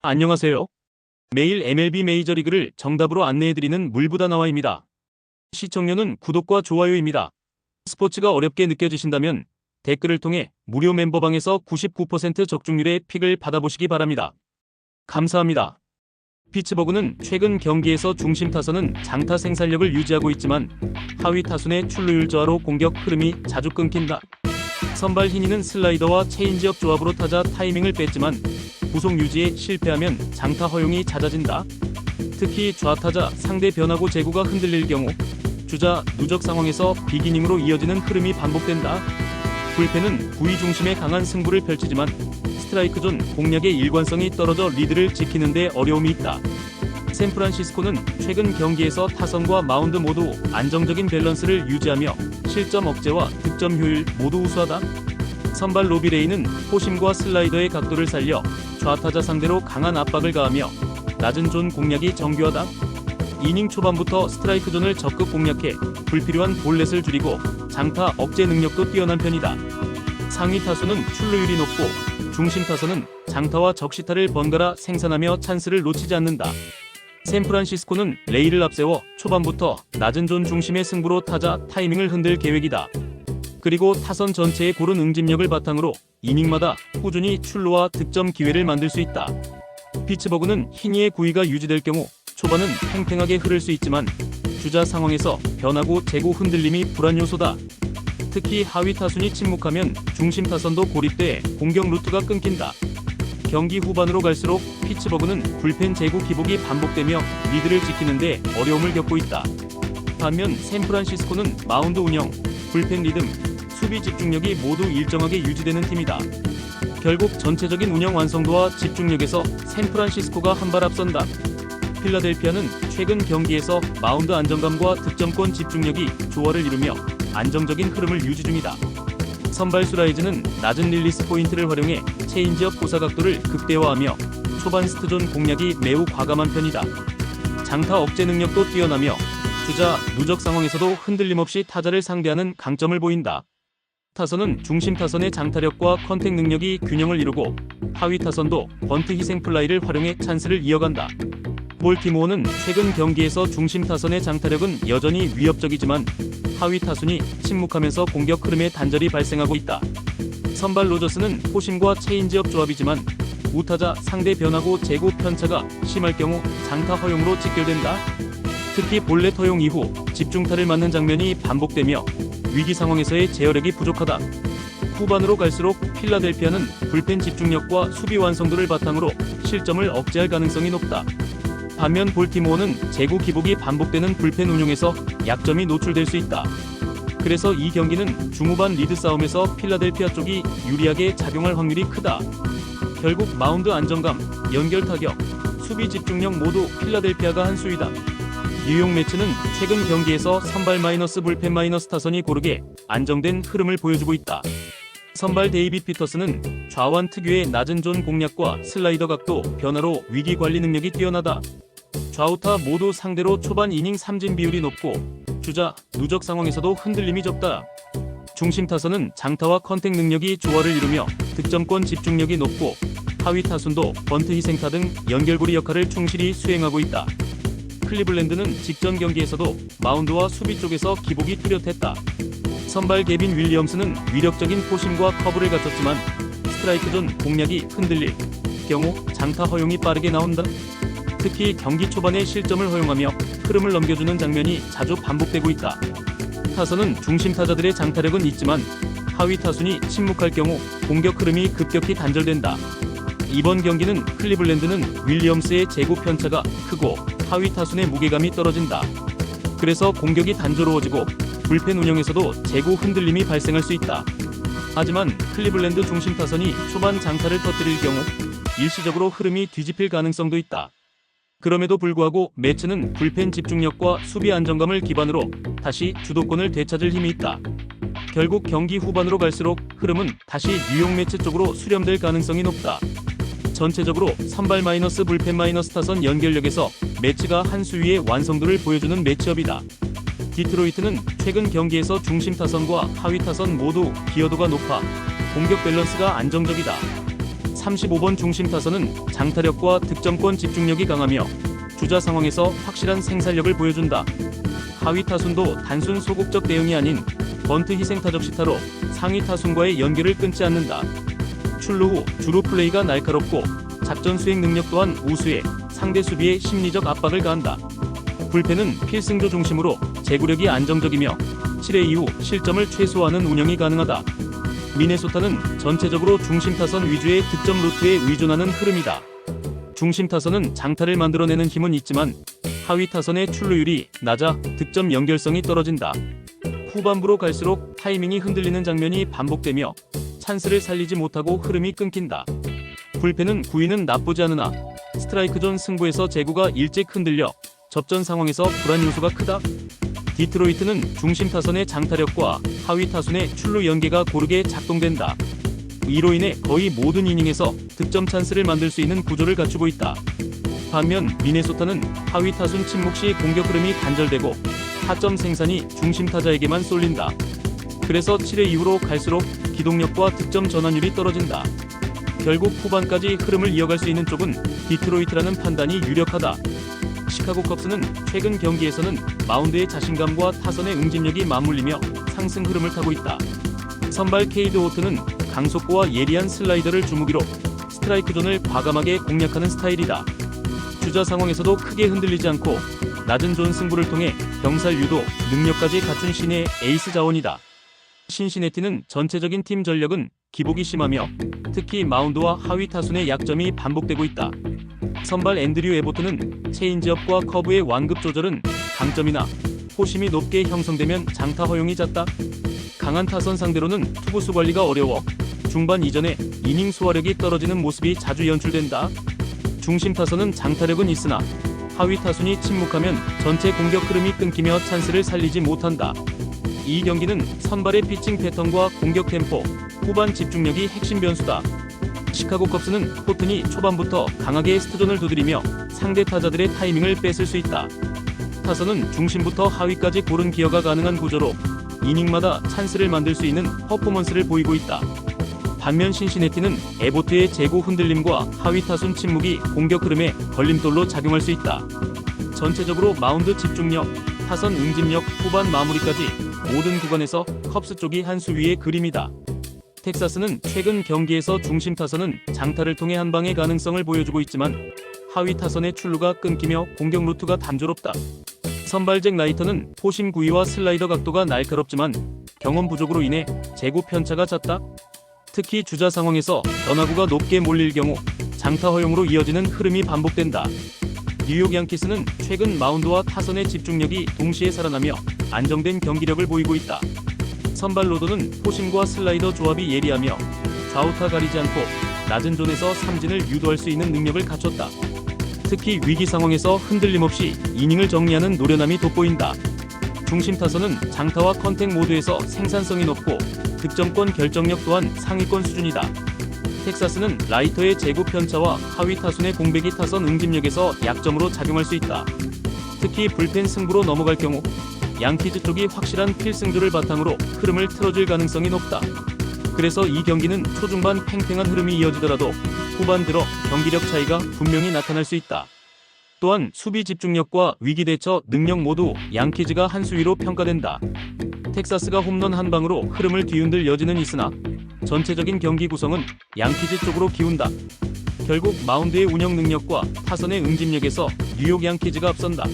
안녕하세요. 매일 MLB 메이저리그를 정답으로 안내해드리는 물보다나와입니다. 시청료는 구독과 좋아요입니다. 스포츠가 어렵게 느껴지신다면 댓글을 통해 무료 멤버방에서 99% 적중률의 픽을 받아보시기 바랍니다. 감사합니다. 피츠버그는 최근 경기에서 중심 타선은 장타 생산력을 유지하고 있지만 하위 타순의 출루율 저하로 공격 흐름이 자주 끊긴다. 선발 히니는 슬라이더와 체인지업 조합으로 타자 타이밍을 뺐지만 구속 유지에 실패하면 장타 허용이 잦아진다. 특히 좌타자 상대 변화구 제구가 흔들릴 경우 주자 누적 상황에서 비기닝으로 이어지는 흐름이 반복된다. 불펜은 구위 중심의 강한 승부를 펼치지만 스트라이크 존 공략의 일관성이 떨어져 리드를 지키는 데 어려움이 있다. 샌프란시스코는 최근 경기에서 타선과 마운드 모두 안정적인 밸런스를 유지하며 실점 억제와 득점 효율 모두 우수하다. 선발 로비레이는 포심과 슬라이더의 각도를 살려 좌타자 상대로 강한 압박을 가하며 낮은 존 공략이 정교하다. 이닝 초반부터 스트라이크 존을 적극 공략해 불필요한 볼넷을 줄이고 장타 억제 능력도 뛰어난 편이다. 상위 타수는 출루율이 높고 중심 타선은 장타와 적시타를 번갈아 생산하며 찬스를 놓치지 않는다. 샌프란시스코는 레이를 앞세워 초반부터 낮은 존 중심의 승부로 타자 타이밍을 흔들 계획이다. 그리고 타선 전체의 고른 응집력을 바탕으로 이닝마다 꾸준히 출루와 득점 기회를 만들 수 있다. 피츠버그는 히니의 구위가 유지될 경우 초반은 팽팽하게 흐를 수 있지만 주자 상황에서 변화구 제구 흔들림이 불안 요소다. 특히 하위 타순이 침묵하면 중심 타선도 고립돼 공격 루트가 끊긴다. 경기 후반으로 갈수록 피츠버그는 불펜 제구 기복이 반복되며 리드를 지키는데 어려움을 겪고 있다. 반면 샌프란시스코는 마운드 운영, 불펜 리듬, 수비 집중력이 모두 일정하게 유지되는 팀이다. 결국 전체적인 운영 완성도와 집중력에서 샌프란시스코가 한 발 앞선다. 필라델피아는 최근 경기에서 마운드 안정감과 득점권 집중력이 조화를 이루며 안정적인 흐름을 유지 중이다. 선발 수라이즈는 낮은 릴리스 포인트를 활용해 체인지업 고사 각도를 극대화하며 초반 스트존 공략이 매우 과감한 편이다. 장타 억제 능력도 뛰어나며 주자 누적 상황에서도 흔들림 없이 타자를 상대하는 강점을 보인다. 타선은 중심 타선의 장타력과 컨택 능력이 균형을 이루고 하위 타선도 번트 희생 플라이를 활용해 찬스를 이어간다. 볼티모어는 최근 경기에서 중심 타선의 장타력은 여전히 위협적이지만 하위 타순이 침묵하면서 공격 흐름에 단절이 발생하고 있다. 선발 로저스는 포심과 체인지업 조합이지만 우타자 상대 변화구 제구 편차가 심할 경우 장타 허용으로 직결된다. 특히 볼넷 허용 이후 집중타를 맞는 장면이 반복되며 위기 상황에서의 제어력이 부족하다. 후반으로 갈수록 필라델피아는 불펜 집중력과 수비 완성도를 바탕으로 실점을 억제할 가능성이 높다. 반면 볼티모어는 제구 기복이 반복되는 불펜 운용에서 약점이 노출될 수 있다. 그래서 이 경기는 중후반 리드 싸움에서 필라델피아 쪽이 유리하게 작용할 확률이 크다. 결국 마운드 안정감, 연결 타격, 수비 집중력 모두 필라델피아가 한 수위다. 뉴욕 매츠는 최근 경기에서 선발 마이너스 불펜 마이너스 타선이 고르게 안정된 흐름을 보여주고 있다. 선발 데이빗 피터스는 좌완 특유의 낮은 존 공략과 슬라이더 각도 변화로 위기 관리 능력이 뛰어나다. 좌우타 모두 상대로 초반 이닝 삼진 비율이 높고 주자 누적 상황에서도 흔들림이 적다. 중심 타선은 장타와 컨택 능력이 조화를 이루며 득점권 집중력이 높고 하위 타순도 번트 희생타 등 연결고리 역할을 충실히 수행하고 있다. 클리블랜드는 직전 경기에서도 마운드와 수비 쪽에서 기복이 뚜렷했다. 선발 개빈 윌리엄스는 위력적인 포심과 커브를 갖췄지만 스트라이크 존 공략이 흔들릴 경우 장타 허용이 빠르게 나온다. 특히 경기 초반에 실점을 허용하며 흐름을 넘겨주는 장면이 자주 반복되고 있다. 타선은 중심 타자들의 장타력은 있지만 하위 타순이 침묵할 경우 공격 흐름이 급격히 단절된다. 이번 경기는 클리블랜드는 윌리엄스의 제구 편차가 크고 하위 타순의 무게감이 떨어진다. 그래서 공격이 단조로워지고 불펜 운영에서도 제구 흔들림이 발생할 수 있다. 하지만 클리블랜드 중심 타선이 초반 장타를 터뜨릴 경우 일시적으로 흐름이 뒤집힐 가능성도 있다. 그럼에도 불구하고 매츠는 불펜 집중력과 수비 안정감을 기반으로 다시 주도권을 되찾을 힘이 있다. 결국 경기 후반으로 갈수록 흐름은 다시 뉴욕 매츠 쪽으로 수렴될 가능성이 높다. 전체적으로 선발 마이너스 불펜 마이너스 타선 연결력에서 매츠가 한 수위의 완성도를 보여주는 매치업이다. 디트로이트는 최근 경기에서 중심 타선과 하위 타선 모두 기여도가 높아 공격 밸런스가 안정적이다. 35번 중심 타선은 장타력과 득점권 집중력이 강하며 주자 상황에서 확실한 생산력을 보여준다. 하위 타순도 단순 소극적 대응이 아닌 번트 희생 타적 시타로 상위 타순과의 연결을 끊지 않는다. 출루 후 주루 플레이가 날카롭고 작전 수행 능력 또한 우수해 상대 수비에 심리적 압박을 가한다. 불펜은 필승조 중심으로 제구력이 안정적이며 7회 이후 실점을 최소화하는 운영이 가능하다. 미네소타는 전체적으로 중심 타선 위주의 득점 루트에 의존하는 흐름이다. 중심 타선은 장타를 만들어내는 힘은 있지만 하위 타선의 출루율이 낮아 득점 연결성이 떨어진다. 후반부로 갈수록 타이밍이 흔들리는 장면이 반복되며 찬스를 살리지 못하고 흐름이 끊긴다. 불펜은 9위는 나쁘지 않으나 스트라이크 존 승부에서 제구가 일찍 흔들려 접전 상황에서 불안 요소가 크다. 디트로이트는 중심 타선의 장타력과 하위 타순의 출루 연계가 고르게 작동된다. 이로 인해 거의 모든 이닝에서 득점 찬스를 만들 수 있는 구조를 갖추고 있다. 반면 미네소타는 하위 타순 침묵 시 공격 흐름이 단절되고 타점 생산이 중심 타자에게만 쏠린다. 그래서 7회 이후로 갈수록 기동력과 득점 전환율이 떨어진다. 결국 후반까지 흐름을 이어갈 수 있는 쪽은 디트로이트라는 판단이 유력하다. 시카고 컵스는 최근 경기에서는 마운드의 자신감과 타선의 응집력이 맞물리며 상승 흐름을 타고 있다. 선발 케이드 호트는 강속구와 예리한 슬라이더를 주무기로 스트라이크 존을 과감하게 공략하는 스타일이다. 주자 상황에서도 크게 흔들리지 않고 낮은 존 승부를 통해 병살 유도 능력까지 갖춘 신의 에이스 자원이다. 신시내티는 전체적인 팀 전력은 기복이 심하며 특히 마운드와 하위 타순의 약점이 반복되고 있다. 선발 앤드류 에보트는 체인지업과 커브의 완급 조절은 강점이나 호심이 높게 형성되면 장타 허용이 잦다. 강한 타선 상대로는 투구수 관리가 어려워 중반 이전에 이닝 소화력이 떨어지는 모습이 자주 연출된다. 중심 타선은 장타력은 있으나 하위 타순이 침묵하면 전체 공격 흐름이 끊기며 찬스를 살리지 못한다. 이 경기는 선발의 피칭 패턴과 공격 템포, 후반 집중력이 핵심 변수다. 시카고 컵스는 호튼이 초반부터 강하게 스트존을 두드리며 상대 타자들의 타이밍을 뺏을 수 있다. 타선은 중심부터 하위까지 고른 기어가 가능한 구조로 이닝마다 찬스를 만들 수 있는 퍼포먼스를 보이고 있다. 반면 신시내티는 에보트의 제구 흔들림과 하위 타순 침묵이 공격 흐름에 걸림돌로 작용할 수 있다. 전체적으로 마운드 집중력, 타선 응집력, 후반 마무리까지 모든 구간에서 컵스 쪽이 한 수 위의 그림이다. 텍사스는 최근 경기에서 중심 타선은 장타를 통해 한 방의 가능성을 보여주고 있지만 하위 타선의 출루가 끊기며 공격 루트가 단조롭다. 선발 잭 라이터는 포심 구위와 슬라이더 각도가 날카롭지만 경험 부족으로 인해 제구 편차가 잦다. 특히 주자 상황에서 변화구가 높게 몰릴 경우 장타 허용으로 이어지는 흐름이 반복된다. 뉴욕 양키스는 최근 마운드와 타선의 집중력이 동시에 살아나며 안정된 경기력을 보이고 있다. 선발 로도는 포심과 슬라이더 조합이 예리하며 좌우타 가리지 않고 낮은 존에서 삼진을 유도할 수 있는 능력을 갖췄다. 특히 위기 상황에서 흔들림 없이 이닝을 정리하는 노련함이 돋보인다. 중심 타선은 장타와 컨택 모두에서 생산성이 높고 득점권 결정력 또한 상위권 수준이다. 텍사스는 라이터의 제구 편차와 하위 타순의 공백이 타선 응집력에서 약점으로 작용할 수 있다. 특히 불펜 승부로 넘어갈 경우 양키즈 쪽이 확실한 필승조를 바탕으로 흐름을 틀어줄 가능성이 높다. 그래서 이 경기는 초중반 팽팽한 흐름이 이어지더라도 후반 들어 경기력 차이가 분명히 나타날 수 있다. 또한 수비 집중력과 위기 대처 능력 모두 양키즈가 한 수위로 평가된다. 텍사스가 홈런 한 방으로 흐름을 뒤흔들 여지는 있으나 전체적인 경기 구성은 양키즈 쪽으로 기운다. 결국 마운드의 운영 능력과 타선의 응집력에서 뉴욕 양키즈가 앞선다.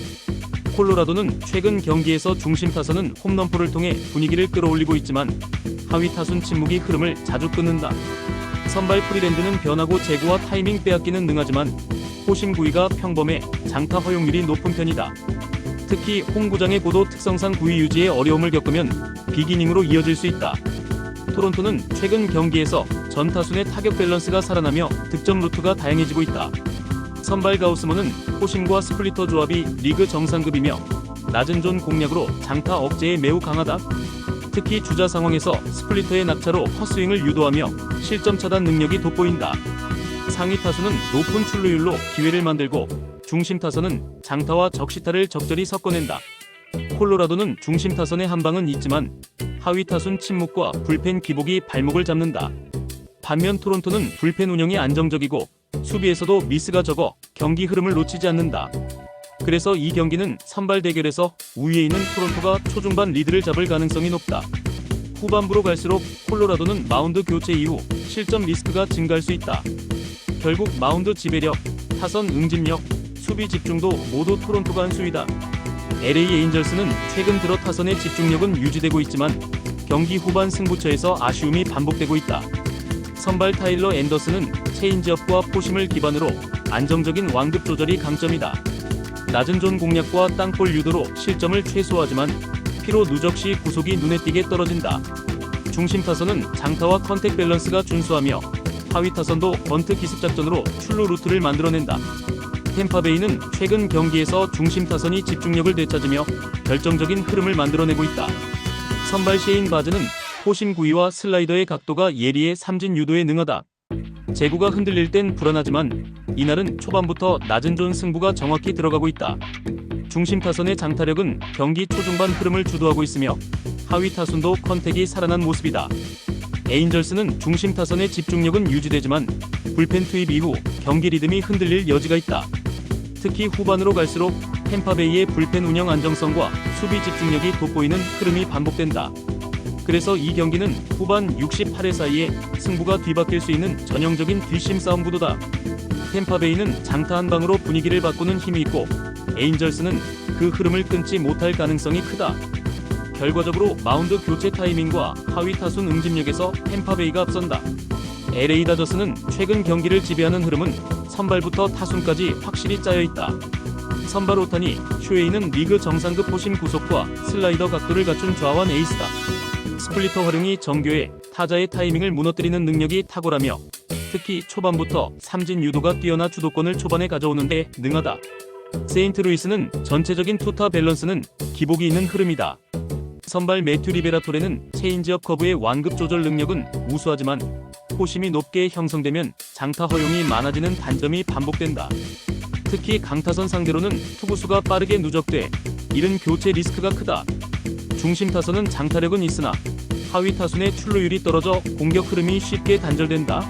콜로라도는 최근 경기에서 중심 타선은 홈런포를 통해 분위기를 끌어올리고 있지만 하위 타순 침묵이 흐름을 자주 끊는다. 선발 프리랜드는 변화구 제구와 타이밍 빼앗기는 능하지만 포심 구위가 평범해 장타 허용률이 높은 편이다. 특히 홈구장의 고도 특성상 구위 유지에 어려움을 겪으면 빅이닝으로 이어질 수 있다. 토론토는 최근 경기에서 전 타순의 타격 밸런스가 살아나며 득점 루트가 다양해지고 있다. 선발 가우스먼은 포심과 스플리터 조합이 리그 정상급이며 낮은 존 공략으로 장타 억제에 매우 강하다. 특히 주자 상황에서 스플리터의 낙차로 헛스윙을 유도하며 실점 차단 능력이 돋보인다. 상위 타수는 높은 출루율로 기회를 만들고 중심 타선은 장타와 적시타를 적절히 섞어낸다. 콜로라도는 중심 타선의 한방은 있지만 하위 타순 침묵과 불펜 기복이 발목을 잡는다. 반면 토론토는 불펜 운영이 안정적이고 수비에서도 미스가 적어 경기 흐름을 놓치지 않는다. 그래서 이 경기는 선발 대결에서 우위에 있는 토론토가 초중반 리드를 잡을 가능성이 높다. 후반부로 갈수록 콜로라도는 마운드 교체 이후 실점 리스크가 증가할 수 있다. 결국 마운드 지배력, 타선 응집력, 수비 집중도 모두 토론토가 한 수위다. LA 에인절스는 최근 들어 타선의 집중력은 유지되고 있지만 경기 후반 승부처에서 아쉬움이 반복되고 있다. 선발 타일러 앤더슨은 체인지업과 포심을 기반으로 안정적인 완급 조절이 강점이다. 낮은 존 공략과 땅볼 유도로 실점을 최소화하지만 피로 누적 시 구속이 눈에 띄게 떨어진다. 중심 타선은 장타와 컨택 밸런스가 준수하며 하위 타선도 번트 기습 작전으로 출루 루트를 만들어낸다. 템파베이는 최근 경기에서 중심 타선이 집중력을 되찾으며 결정적인 흐름을 만들어내고 있다. 선발 셰인 바즈는 포심 구위와 슬라이더의 각도가 예리해 삼진 유도에 능하다. 제구가 흔들릴 땐 불안하지만 이날은 초반부터 낮은 존 승부가 정확히 들어가고 있다. 중심 타선의 장타력은 경기 초중반 흐름을 주도하고 있으며 하위 타순도 컨택이 살아난 모습이다. 에인절스는 중심 타선의 집중력은 유지되지만 불펜 투입 이후 경기 리듬이 흔들릴 여지가 있다. 특히 후반으로 갈수록 템파베이의 불펜 운영 안정성과 수비 집중력이 돋보이는 흐름이 반복된다. 그래서 이 경기는 후반 68회 사이에 승부가 뒤바뀔 수 있는 전형적인 뒷심 싸움 구도다. 템파베이는 장타 한 방으로 분위기를 바꾸는 힘이 있고 에인절스는 그 흐름을 끊지 못할 가능성이 크다. 결과적으로 마운드 교체 타이밍과 하위 타순 응집력에서 템파베이가 앞선다. LA 다저스는 최근 경기를 지배하는 흐름은 선발부터 타순까지 확실히 짜여있다. 선발 오타니 슈에이는 리그 정상급 포심 구속과 슬라이더 각도를 갖춘 좌완 에이스다. 스플리터 활용이 정교해 타자의 타이밍을 무너뜨리는 능력이 탁월하며 특히 초반부터 삼진 유도가 뛰어나 주도권을 초반에 가져오는데 능하다. 세인트루이스는 전체적인 투타 밸런스는 기복이 있는 흐름이다. 선발 매튜 리베라토레는 체인지업 커브의 완급 조절 능력은 우수하지만 포심이 높게 형성되면 장타 허용이 많아지는 단점이 반복된다. 특히 강타선 상대로는 투구수가 빠르게 누적돼 이른 교체 리스크가 크다. 중심 타선은 장타력은 있으나 하위 타순의 출루율이 떨어져 공격 흐름이 쉽게 단절된다.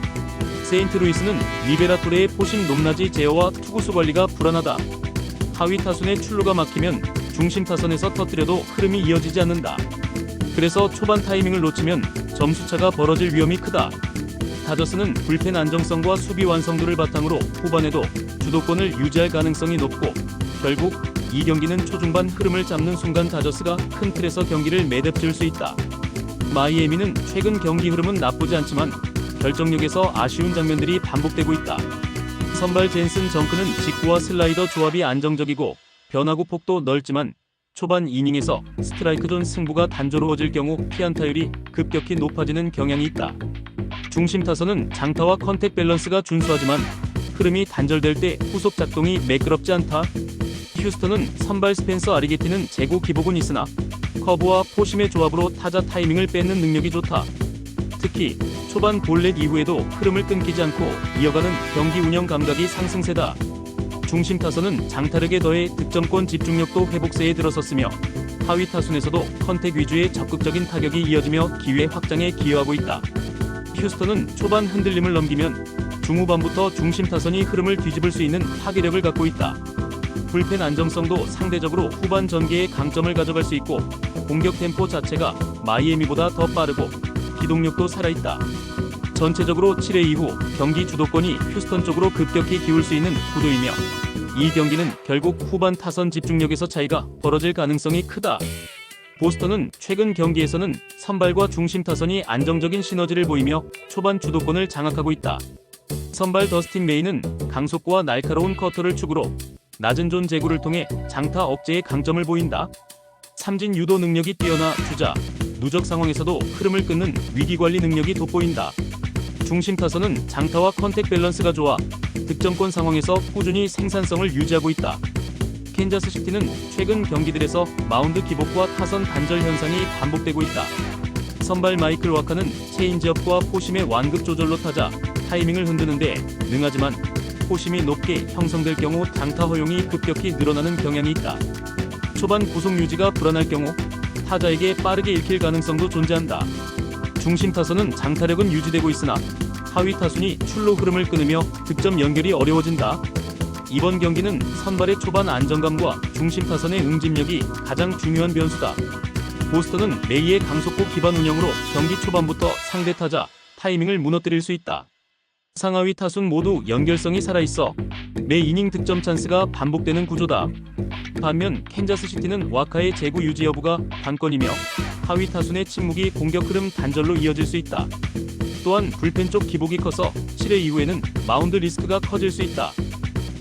세인트루이스는 리베라토레의 포심 높낮이 제어와 투구수 관리가 불안하다. 하위 타순의 출루가 막히면 중심 타선에서 터뜨려도 흐름이 이어지지 않는다. 그래서 초반 타이밍을 놓치면 점수차가 벌어질 위험이 크다. 다저스는 불펜 안정성과 수비 완성도를 바탕으로 후반에도 주도권을 유지할 가능성이 높고 결국 이 경기는 초중반 흐름을 잡는 순간 다저스가 큰 틀에서 경기를 매듭지을 수 있다. 마이애미는 최근 경기 흐름은 나쁘지 않지만 결정력에서 아쉬운 장면들이 반복되고 있다. 선발 젠슨 정크는 직구와 슬라이더 조합이 안정적이고 변화구 폭도 넓지만 초반 이닝에서 스트라이크 존 승부가 단조로워질 경우 피안타율이 급격히 높아지는 경향이 있다. 중심 타선은 장타와 컨택 밸런스가 준수하지만 흐름이 단절될 때 후속 작동이 매끄럽지 않다. 휴스턴은 선발 스펜서 아리게티는 제구 기복은 있으나 커브와 포심의 조합으로 타자 타이밍을 뺏는 능력이 좋다. 특히 초반 볼넷 이후에도 흐름을 끊기지 않고 이어가는 경기 운영 감각이 상승세다. 중심 타선은 장타력에 더해 득점권 집중력도 회복세에 들어섰으며 하위 타순에서도 컨택 위주의 적극적인 타격이 이어지며 기회 확장에 기여하고 있다. 휴스턴은 초반 흔들림을 넘기면 중후반부터 중심 타선이 흐름을 뒤집을 수 있는 파괴력을 갖고 있다. 불펜 안정성도 상대적으로 후반 전개에 강점을 가져갈 수 있고 공격 템포 자체가 마이애미보다 더 빠르고 기동력도 살아있다. 전체적으로 7회 이후 경기 주도권이 휴스턴 쪽으로 급격히 기울 수 있는 구도이며 이 경기는 결국 후반 타선 집중력에서 차이가 벌어질 가능성이 크다. 보스턴은 최근 경기에서는 선발과 중심 타선이 안정적인 시너지를 보이며 초반 주도권을 장악하고 있다. 선발 더스틴 메이는 강속구와 날카로운 커터를 축으로 낮은 존 제구를 통해 장타 억제의 강점을 보인다. 삼진 유도 능력이 뛰어나 주자, 누적 상황에서도 흐름을 끊는 위기관리 능력이 돋보인다. 중심 타선은 장타와 컨택 밸런스가 좋아 득점권 상황에서 꾸준히 생산성을 유지하고 있다. 캔자스시티는 최근 경기들에서 마운드 기복과 타선 단절 현상이 반복되고 있다. 선발 마이클 와카는 체인지업과 포심의 완급 조절로 타자 타이밍을 흔드는데 능하지만 포심이 높게 형성될 경우 장타 허용이 급격히 늘어나는 경향이 있다. 초반 구속 유지가 불안할 경우 타자에게 빠르게 읽힐 가능성도 존재한다. 중심 타선은 장타력은 유지되고 있으나 하위 타순이 출루 흐름을 끊으며 득점 연결이 어려워진다. 이번 경기는 선발의 초반 안정감과 중심 타선의 응집력이 가장 중요한 변수다. 보스턴은 메이의 강속구 기반 운영으로 경기 초반부터 상대 타자 타이밍을 무너뜨릴 수 있다. 상하위 타순 모두 연결성이 살아있어 매 이닝 득점 찬스가 반복되는 구조다. 반면 캔자스시티는 와카의 제구 유지 여부가 관건이며 하위 타순의 침묵이 공격 흐름 단절로 이어질 수 있다. 또한 불펜 쪽 기복이 커서 7회 이후에는 마운드 리스크가 커질 수 있다.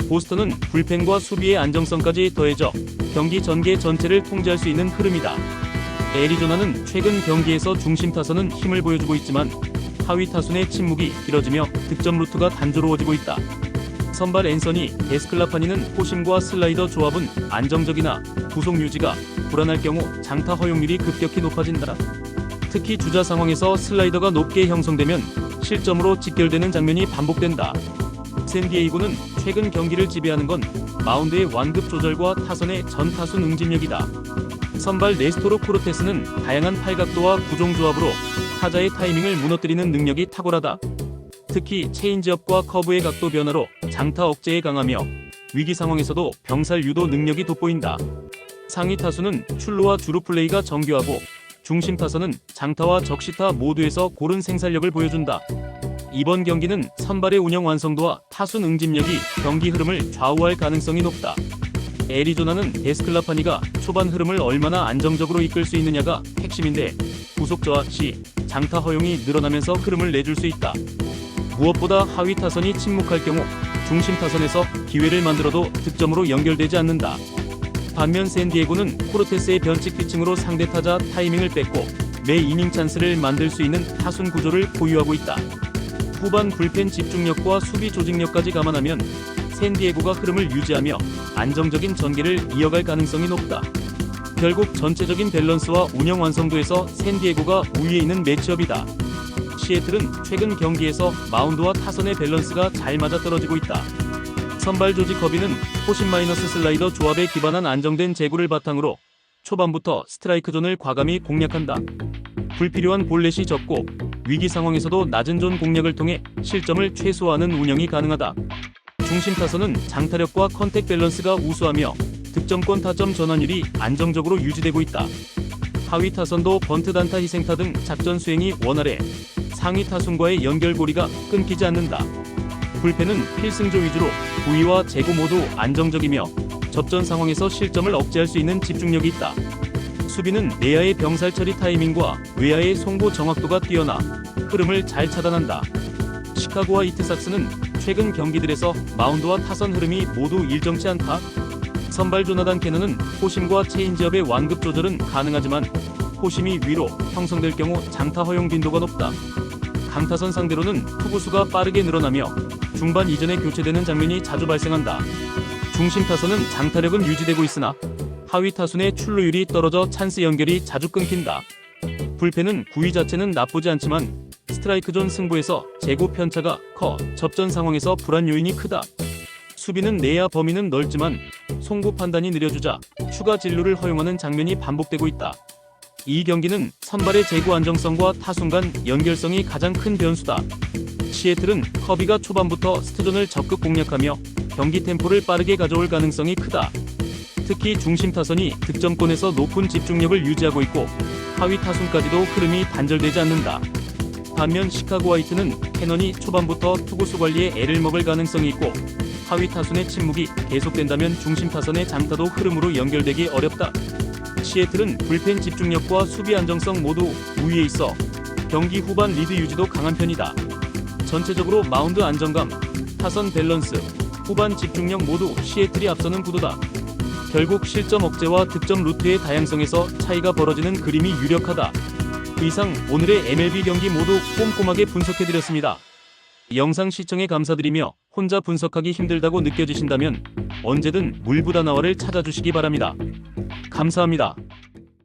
보스턴은 불펜과 수비의 안정성까지 더해져 경기 전개 전체를 통제할 수 있는 흐름이다. 애리조나는 최근 경기에서 중심 타선은 힘을 보여주고 있지만 하위 타순의 침묵이 길어지며 득점 루트가 단조로워지고 있다. 선발 앤서니 데스클라파니는 포심과 슬라이더 조합은 안정적이나 구속 유지가 불안할 경우 장타 허용률이 급격히 높아진다. 특히 주자 상황에서 슬라이더가 높게 형성되면 실점으로 직결되는 장면이 반복된다. 샌디에이고는 최근 경기를 지배하는 건 마운드의 완급 조절과 타선의 전 타순 응집력이다. 선발 네스토로 코르테스는 다양한 팔각도와 구종조합으로 타자의 타이밍을 무너뜨리는 능력이 탁월하다. 특히 체인지업과 커브의 각도 변화로 장타 억제에 강하며 위기 상황에서도 병살 유도 능력이 돋보인다. 상위 타수는 출루와 주루 플레이가 정교하고 중심 타선은 장타와 적시타 모두에서 고른 생산력을 보여준다. 이번 경기는 선발의 운영 완성도와 타순 응집력이 경기 흐름을 좌우할 가능성이 높다. 애리조나는 데스클라파니가 초반 흐름을 얼마나 안정적으로 이끌 수 있느냐가 핵심인데 구속 저하 시 장타 허용이 늘어나면서 흐름을 내줄 수 있다. 무엇보다 하위 타선이 침묵할 경우 중심 타선에서 기회를 만들어도 득점으로 연결되지 않는다. 반면 샌디에고는 코르테스의 변칙 피칭으로 상대 타자 타이밍을 뺏고 매 이닝 찬스를 만들 수 있는 타순 구조를 보유하고 있다. 후반 불펜 집중력과 수비 조직력까지 감안하면 샌디에고가 흐름을 유지하며 안정적인 전개를 이어갈 가능성이 높다. 결국 전체적인 밸런스와 운영 완성도에서 샌디에고가 우위에 있는 매치업이다. 시애틀은 최근 경기에서 마운드와 타선의 밸런스가 잘 맞아떨어지고 있다. 선발 조지 커비는 포심 마이너스 슬라이더 조합에 기반한 안정된 제구를 바탕으로 초반부터 스트라이크 존을 과감히 공략한다. 불필요한 볼넷이 적고 위기 상황에서도 낮은 존 공략을 통해 실점을 최소화하는 운영이 가능하다. 중심 타선은 장타력과 컨택 밸런스가 우수하며 득점권 타점 전환율이 안정적으로 유지되고 있다. 하위 타선도 번트 단타 희생타 등 작전 수행이 원활해 상위 타순과의 연결고리가 끊기지 않는다. 불펜은 필승조 위주로 부위와 제구 모두 안정적이며 접전 상황에서 실점을 억제할 수 있는 집중력이 있다. 수비는 내야의 병살 처리 타이밍과 외야의 송구 정확도가 뛰어나 흐름을 잘 차단한다. 시카고와 이트삭스는 최근 경기들에서 마운드와 타선 흐름이 모두 일정치 않다. 선발 조나단 캐넌은 포심과 체인지업의 완급 조절은 가능하지만 포심이 위로 형성될 경우 장타 허용 빈도가 높다. 강타선 상대로는 투구수가 빠르게 늘어나며 중반 이전에 교체되는 장면이 자주 발생한다. 중심 타선은 장타력은 유지되고 있으나 하위 타순의 출루율이 떨어져 찬스 연결이 자주 끊긴다. 불펜은 구위 자체는 나쁘지 않지만 스트라이크 존 승부에서 제구 편차가 커 접전 상황에서 불안 요인이 크다. 수비는 내야 범위는 넓지만 송구 판단이 느려주자 추가 진루를 허용하는 장면이 반복되고 있다. 이 경기는 선발의 제구 안정성과 타순 간 연결성이 가장 큰 변수다. 시애틀은 커비가 초반부터 스트존을 적극 공략하며 경기 템포를 빠르게 가져올 가능성이 크다. 특히 중심 타선이 득점권에서 높은 집중력을 유지하고 있고 하위 타순까지도 흐름이 단절되지 않는다. 반면 시카고 화이트는 캐넌이 초반부터 투구수 관리에 애를 먹을 가능성이 있고 하위 타순의 침묵이 계속된다면 중심 타선의 장타도 흐름으로 연결되기 어렵다. 시애틀은 불펜 집중력과 수비 안정성 모두 우위에 있어 경기 후반 리드 유지도 강한 편이다. 전체적으로 마운드 안정감, 타선 밸런스, 후반 집중력 모두 시애틀이 앞서는 구도다. 결국 실점 억제와 득점 루트의 다양성에서 차이가 벌어지는 그림이 유력하다. 이상 오늘의 MLB 경기 모두 꼼꼼하게 분석해드렸습니다. 영상 시청에 감사드리며 혼자 분석하기 힘들다고 느껴지신다면 언제든 물보다 나와를 찾아주시기 바랍니다. 감사합니다.